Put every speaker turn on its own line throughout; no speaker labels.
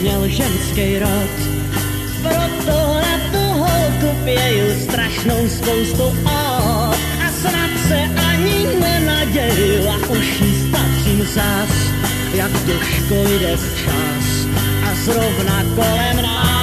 měl ženský rod. Proto na tu holku pěju strašnou spoustu od. A snad se ani nenaděju a už jí spatřím zas, jak do školy jde včas a zrovna kolem nás.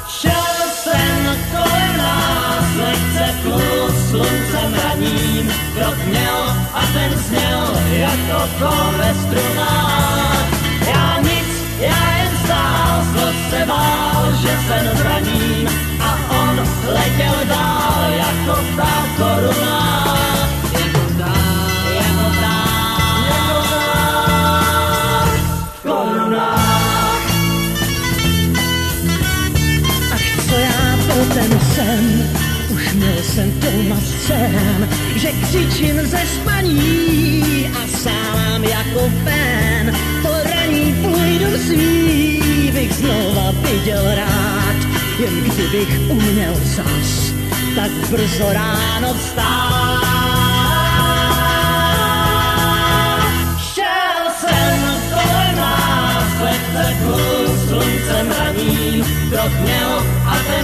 Šel jsem kolem nás, lehce plul sluncem raním, krok měl a ten zněl jako kol ve strunách. Já nic, já jen stál, zlo se bál, že se zraním a on letěl dál jako ta koruna. Ten sen, už měl jsem doma scén, že křičím ze spaní a sálám jako fen. To raní půjdu svý, bych znova viděl rád, jen kdybych uměl zas tak brzo ráno vstát. Šel jsem kolem nás, lehce plul sluncem raním, krok měl a ten